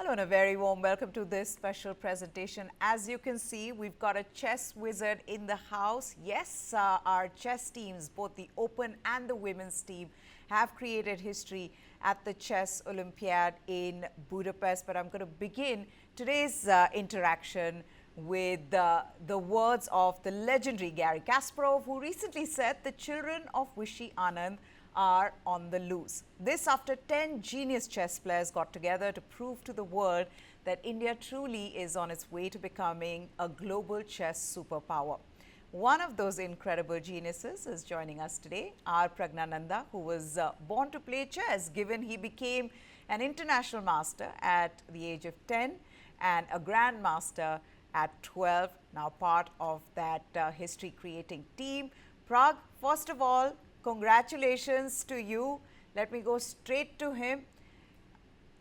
Hello and a very warm welcome to this special presentation. As you can see, we've got a chess wizard in the house. Yes, our chess teams, both the open and the women's team, have created history at the Chess Olympiad in Budapest. But I'm going to begin today's interaction with the words of the legendary Garry Kasparov, who recently said the children of Vishy Anand are on the loose. This after 10 genius chess players got together to prove to the world that India truly is on its way to becoming a global chess superpower. One of those incredible geniuses is joining us today, R Praggnanandhaa, who was born to play chess, given he became an international master at the age of 10 and a grandmaster at 12, now part of that history-creating team. Prag, first of all, congratulations to you. Let me go straight to him.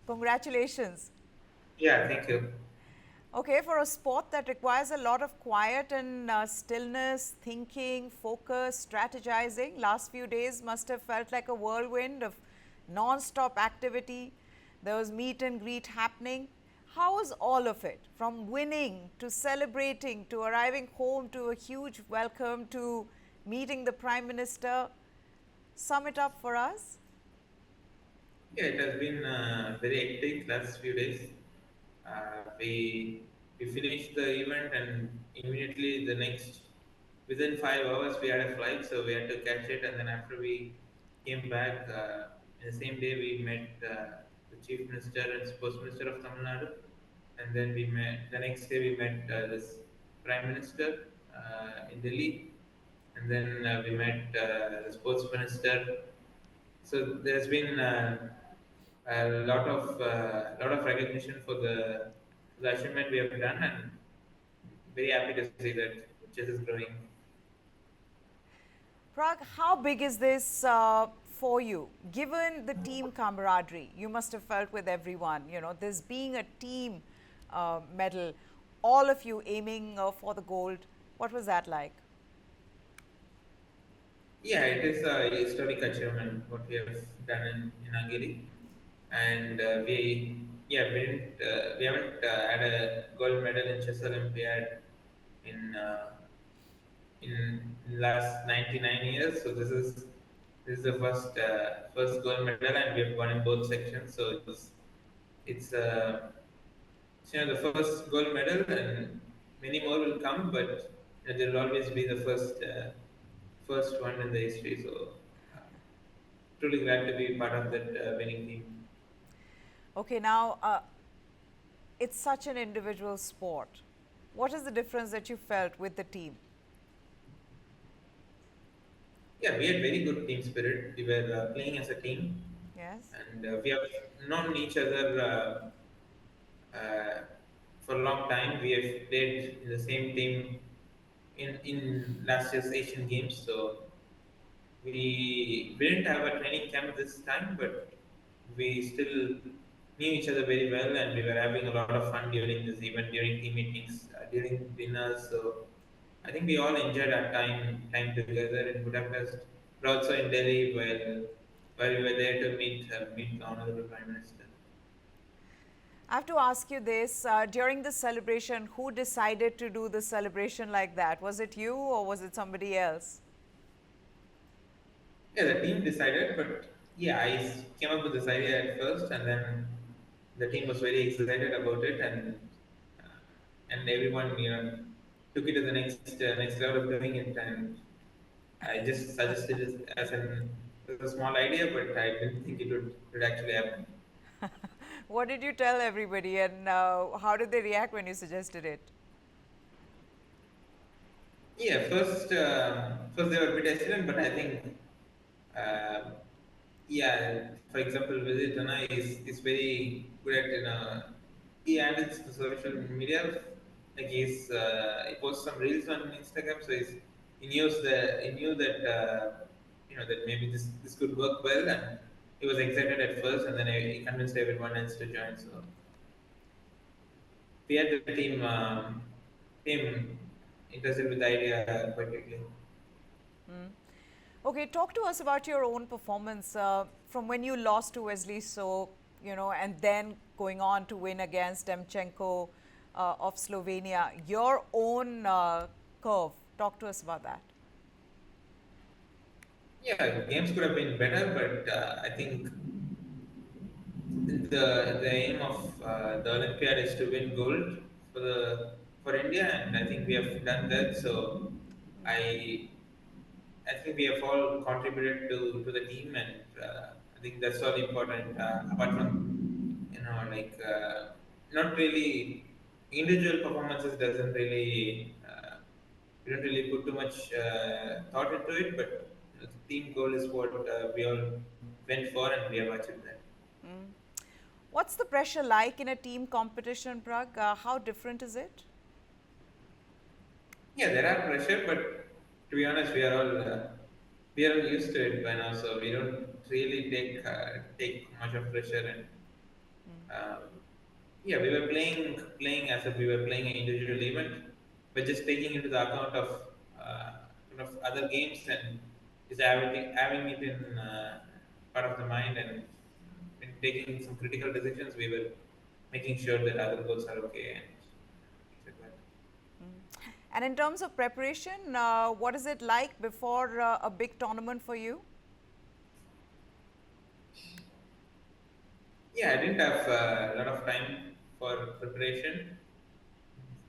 Congratulations. Yeah, thank you. Okay, for a sport that requires a lot of quiet and stillness, thinking, focus, strategizing, last few days must have felt like a whirlwind of non-stop activity. There was meet and greet happening. How was all of it, from winning to celebrating to arriving home to a huge welcome to meeting the Prime Minister? Sum it up for us. Yeah, it has been very hectic last few days. We finished the event and immediately within 5 hours we had a flight, so we had to catch it. And then after we came back, in the same day we met the Chief Minister and Sports Minister of Tamil Nadu, and then we met the next day we met this Prime Minister in Delhi, and then we met the Sports Minister. So there's been a lot of recognition for the achievement we have done, and very happy to see that chess is growing. Prag, how big is this for you? Given the team camaraderie, you must have felt with everyone, you know, this being a team medal, all of you aiming for the gold. What was that like? Yeah, it is a historic achievement what we have done in Hungary, and we haven't had a gold medal in chess Olympiad in in last 99 years. So this is the first gold medal, and we have won in both sections. So it's the first gold medal, and many more will come, but there will always be the first one in the history. So uh, truly glad to be part of that winning team. Okay, now it's such an individual sport. What is the difference that you felt with the team? Yeah, we had very good team spirit. We were playing as a team, Yes. and we have known each other uh, for a long time. We have played in the same team in last year's Asian Games, so we didn't have a training camp this time, but we still knew each other very well, and we were having a lot of fun during this event, during team meetings, during dinners. So I think we all enjoyed our time together in Budapest, but also in Delhi, while we were there to meet the Honorable Prime Minister. I have to ask you this, during the celebration, who decided to do the celebration like that? Was it you or was it somebody else? Yeah, the team decided, but yeah, came up with this idea at first, and then the team was very excited about it, and everyone took it to the next level of doing it, and I just suggested it as a small idea, but I didn't think it would actually happen. What did you tell everybody and how did they react when you suggested it? Yeah, first they were a bit hesitant, but I think, um yeah, for example, Vijay Tanai is very good at he handles the social media. Like he posts some reels on Instagram, so he knew that that maybe this could work well, and he was excited at first, and then he convinced everyone else to join. So we had the team interested with the idea quite quickly. Okay, talk to us about your own performance from when you lost to Wesley So, you know, and then going on to win against Demchenko of Slovenia. Your own curve. Talk to us about that. Yeah, games could have been better, but I think the aim of the Olympiad is to win gold for the for India, and I think we have done that. So I I think we have all contributed to the team, and I think that's all important. Apart from not really individual performances doesn't really we don't really put too much thought into it, but the team goal is what we all went for, and we have achieved that. What's the pressure like in a team competition, Prag? How different is it? Yeah, there are pressure, but to be honest, we are all used to it by now, so we don't really take much of pressure. And um, yeah, we were playing as if we were playing an individual event, but just taking into the account of other games and just having it in part of the mind, and in taking some critical decisions, we were making sure that other goals are okay and things like that. And in terms of preparation, what is it like before a big tournament for you? Yeah, I didn't have a lot of time for preparation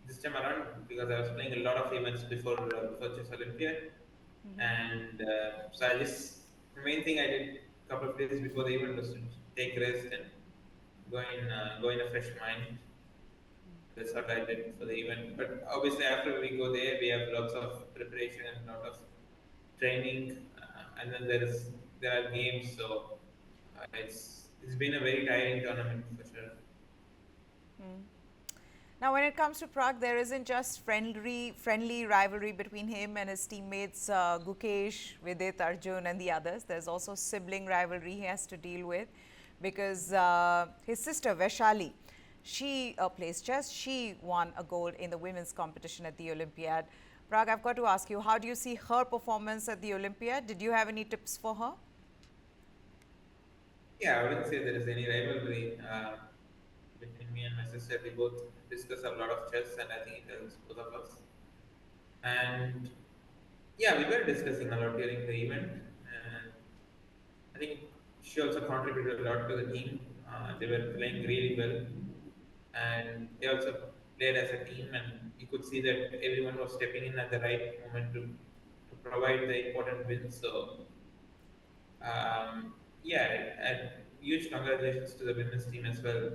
this time around because I was playing a lot of events before Chess Olympiad, and so I just the main thing I did a couple of days before the event was to take rest and go in a fresh mind. That's what I did for the event. But obviously, after we go there, we have lots of preparation and lot of training, and then there are games. So it's been a very tiring tournament for sure. Now, when it comes to Prag, there isn't just friendly rivalry between him and his teammates Gukesh, Vidit, Arjun, and the others. There's also sibling rivalry he has to deal with because his sister Vaishali, she plays chess. She won a gold in the women's competition at the Olympiad. Prag, I've got to ask you, how do you see her performance at the Olympiad? Did you have any tips for her? Yeah, I wouldn't say there is any rivalry between me and my sister. We both discuss a lot of chess, and I think it helps both of us. And yeah, we were discussing a lot during the event, and I think she also contributed a lot to the team. They were playing really well, and they also played as a team, and you could see that everyone was stepping in at the right moment to provide the important wins. So yeah, and huge congratulations to the women's team as well.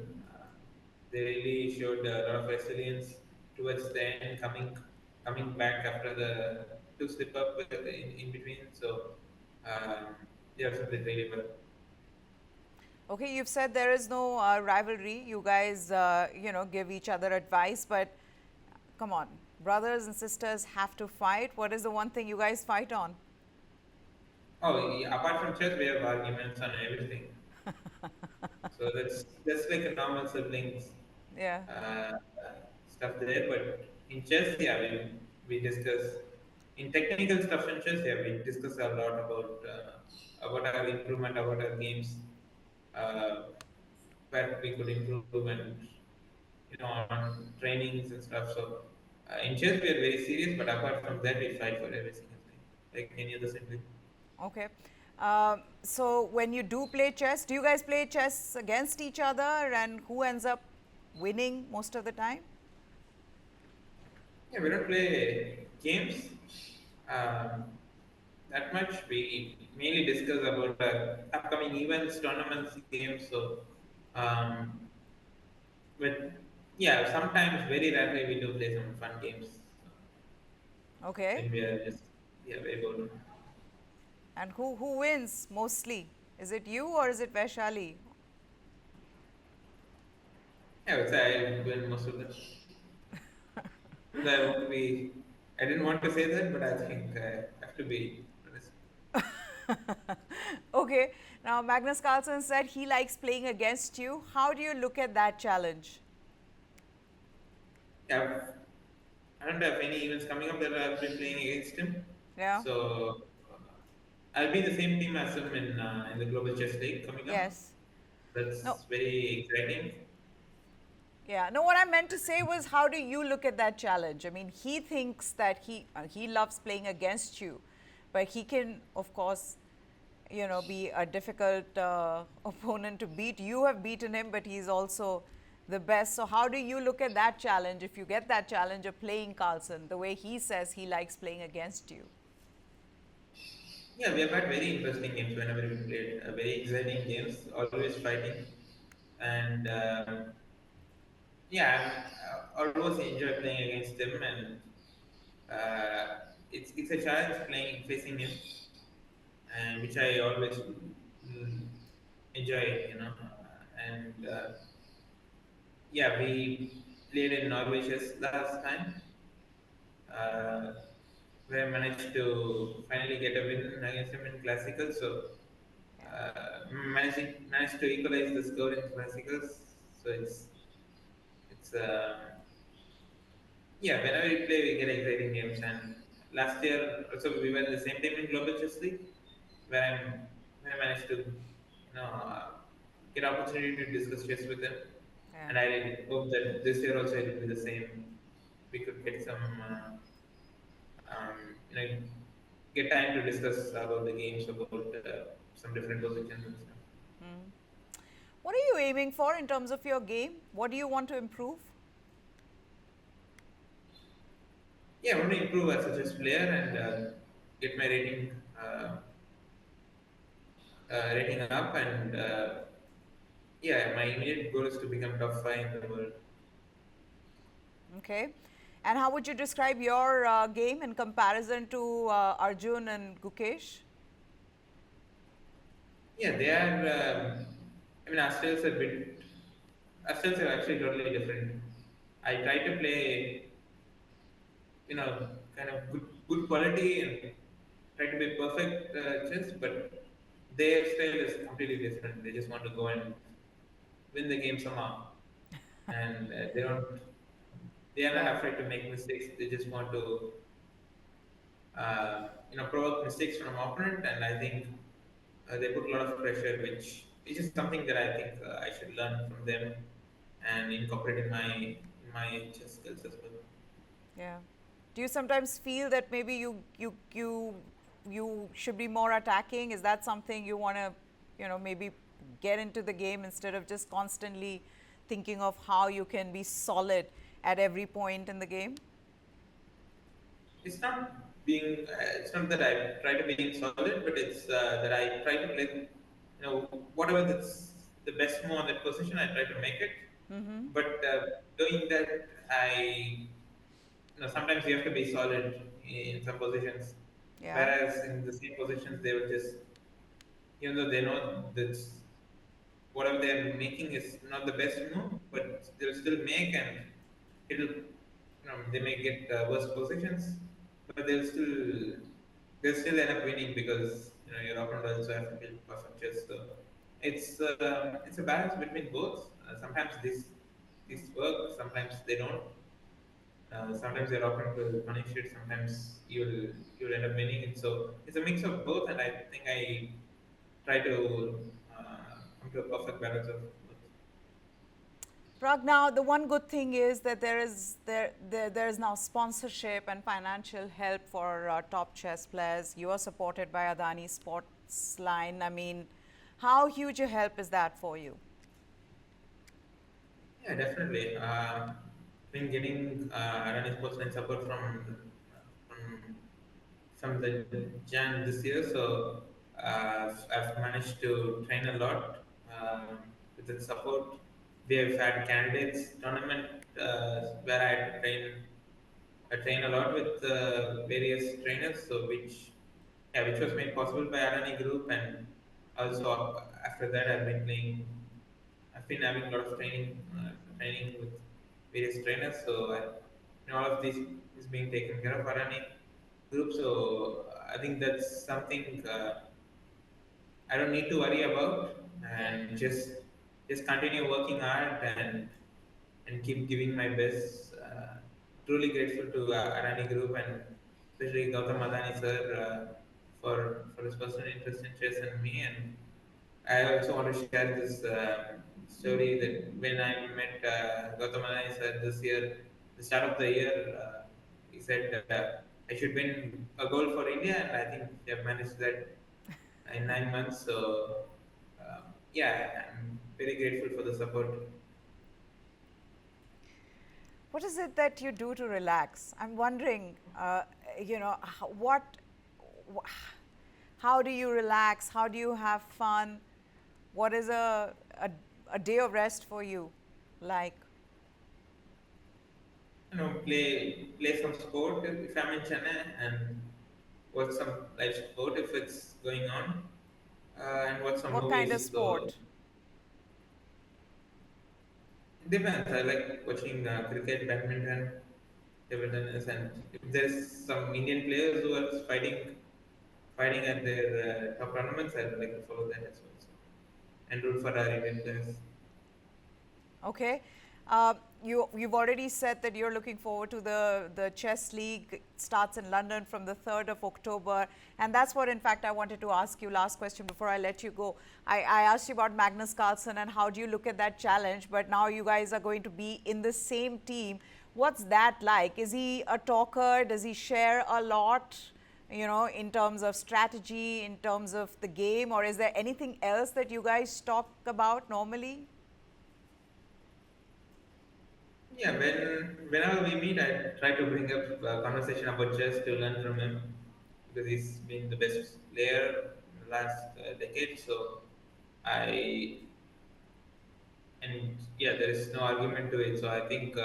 They really showed a lot of resilience towards the end, coming back after the two slip up in between. So um, they also played really well. Okay, you've said there is no rivalry. You guys, give each other advice, but come on, brothers and sisters have to fight. What is the one thing you guys fight on? Oh, yeah, apart from chess, we have arguments on everything. So that's like a normal siblings Yeah. uh, stuff there. But in chess, yeah, we discuss in technical stuff in chess. Yeah, we discuss a lot about our improvement, about our games, uh, where we could improve, and on trainings and stuff. So in chess, we are very serious. But apart from that, we fight for every single thing, like any other sibling. Okay. So when you do play chess, do you guys play chess against each other, and who ends up winning most of the time? Yeah, we don't play games um, that much. We mainly discuss about upcoming events, tournaments, games. So, um, but yeah, sometimes, very rarely, we do play some fun games Okay. when we are just yeah very bored. And who wins mostly? Is it you or is it Vaishali? Yeah, I would say I win most of them. I won't be. I didn't want to say that, but I think I have to be honest. Okay. Now, Magnus Carlsen said he likes playing against you. How do you look at that challenge? Yeah, I don't have any events coming up that I've been playing against him. Yeah. So I'll be in the same team as him in the Global Chess League coming up. Yes. No. That's very exciting. Yeah, no, what I meant to say was, how do you look at that challenge? I mean, he thinks that he loves playing against you, but he can, of course, be a difficult opponent to beat. You have beaten him, but he's also the best. So how do you look at that challenge if you get that challenge of playing Carlsen the way he says he likes playing against you? Yeah, we have had very interesting games whenever we played. Very exciting games, always fighting, and yeah, I always enjoy playing against him, and it's a challenge playing facing him, and which I always mm, enjoy, and yeah, we played in Norwegians last time, uh, where I managed to finally get a win against him in classical. So Yeah, managed to equalize the score in classicals. So it's yeah. Whenever we play, we get exciting games. And last year also we were in the same team in Global Chess League, where I managed to get opportunity to discuss chess with him. yeah. And I hope that this year also it will be the same. We could get some you know get time to discuss about the games, about some different positions and stuff. What are you aiming for in terms of your game? What do you want to improve? Yeah, I want to improve as a chess player and get my rating up, and yeah, my immediate goal is to become top five in the world. Okay. And how would you describe your game in comparison to Arjun and Gukesh? Yeah, they are. I mean, our styles are actually totally different. I try to play, kind of good quality and try to be perfect chess, but their style is completely different. They just want to go and win the game somehow, and they are Yeah. not afraid to make mistakes. They just want to provoke mistakes from opponent, and I think they put a lot of pressure, which is something that I think I should learn from them and incorporate in my chess skills as well. Yeah. Do you sometimes feel that maybe you should be more attacking? Is that something you want to, maybe get into the game instead of just constantly thinking of how you can be solid at every point in the game? It's not being it's not that I try to be solid, but it's that I try to play, whatever that's the best move on that position, I try to make it. But doing that, sometimes you have to be solid in some positions, Yeah. whereas in the same positions they will just, even though they know that whatever they're making is not the best move, but they'll still make, and they may get worse positions, but they'll still end up winning because your opponent also has to build perfect chess. So it's a balance between both. Sometimes these work, sometimes they don't. Sometimes your opponent will punish it. Sometimes you'll end up winning it. So it's a mix of both, and I think I try to come to a perfect balance of both. Prag, now the one good thing is that there is now sponsorship and financial help for top chess players. You are supported by Adani Sports Line. I mean, how huge a help is that for you? Yeah, definitely. Been getting running sports and support from from the Jan this year, so I've managed to train a lot with the support. We have had candidates tournament where I train a lot with various trainers, so which was made possible by Arani Group, and also after that I've been having a lot of training with various trainers. So all of this is being taken care of Arani Group. So I think that's something I don't need to worry about, Yeah. and just continue working hard and keep giving my best. Truly grateful to Arani Group and especially Gautam Adani sir for his personal interest in chess and me. And I also want to share this. story that when I met Gautam sir this year, the start of the year, he said I should win a goal for India, and I think they have managed that in 9 months. So, yeah, I'm very grateful for the support. What is it that you do to relax? I'm wondering, you know, wh- how do you relax? How do you have fun? What is a day of rest for you like? Play some sport if I'm in Chennai and watch some live sport if it's going on, and watch some What kind of movies. So sport? it depends. I like watching cricket, badminton, table tennis, and if there's some Indian players who are fighting at their top tournaments, I would like to follow that as well. So, and root for our Indian players. Okay. You've already said that you're looking forward to the chess league. It starts in London from the 3rd of October. And that's what, in fact, I wanted to ask you. Last question before I let you go. I asked you about Magnus Carlsen and how do you look at that challenge. But now you guys are going to be in the same team. What's that like? Is he a talker? Does he share a lot, you know, in terms of strategy, in terms of the game? Or is there anything else that you guys talk about normally? Yeah, whenever we meet, I try to bring up a conversation about chess to learn from him because he's been the best player in the last decade. So I and yeah, there is no argument to it. So I think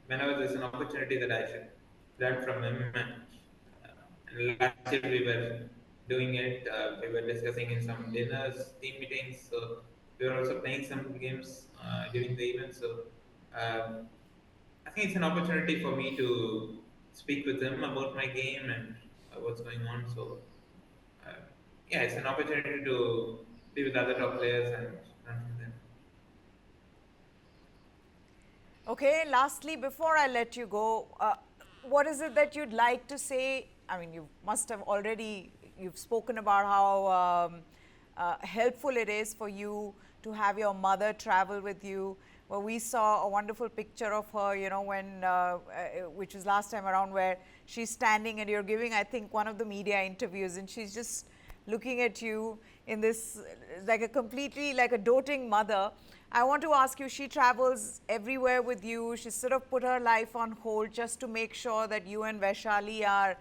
whenever there's an opportunity that I should learn from him, and last year we were doing it. We were discussing in some dinners, team meetings. So we were also playing some games during the event. So. Um, I think it's an opportunity for me to speak with them about my game and what's going on. So, uh, yeah, it's an opportunity to be with other top players and learn from them. Okay, lastly, before I let you go, what is it that you'd like to say? I mean, you must have already, you've spoken about how helpful it is for you to have your mother travel with you. Well, we saw a wonderful picture of her, you know, which was last time around, where she's standing and you're giving, I think, one of the media interviews, and she's just looking at you in this, like a completely, like a doting mother. I want to ask you, she travels everywhere with you. She's sort of put her life on hold just to make sure that you and Vaishali are,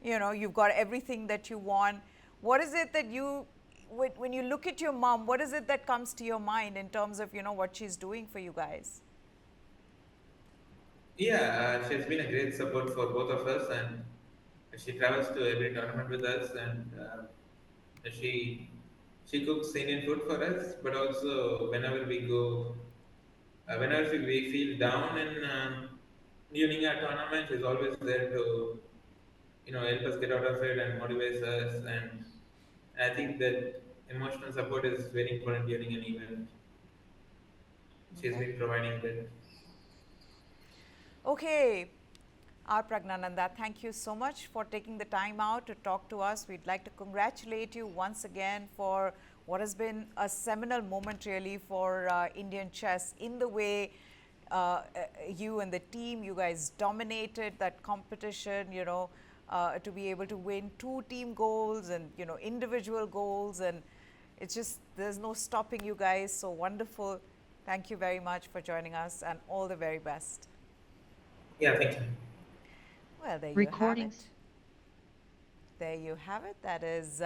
you know, you've got everything that you want. What is it that you, when you look at your mom, what is it that comes to your mind in terms of, you know, what she's doing for you guys? Yeah, she's been a great support for both of us, and she travels to every tournament with us, and she she cooks Indian food for us. But also, whenever we go, whenever we feel down in during our tournament, she's always there to help us get out of it and motivates us. And I think that emotional support is very important during an event. She's Okay. been providing that. Okay. R Praggnanandhaa, thank you so much for taking the time out to talk to us. We'd like to congratulate you once again for what has been a seminal moment really for Indian chess in the way you and the team, you guys dominated that competition, you know, to be able to win 2 team goals and, you know, individual goals, and it's just, there's no stopping you guys. So wonderful. Thank you very much for joining us and all the very best. Yeah, thank you. Well, there you have Recordings. it. There you have it. That is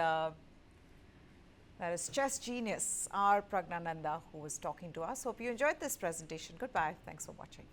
chess genius R Praggnanandhaa who was talking to us. Hope you enjoyed this presentation. Goodbye. Thanks for watching.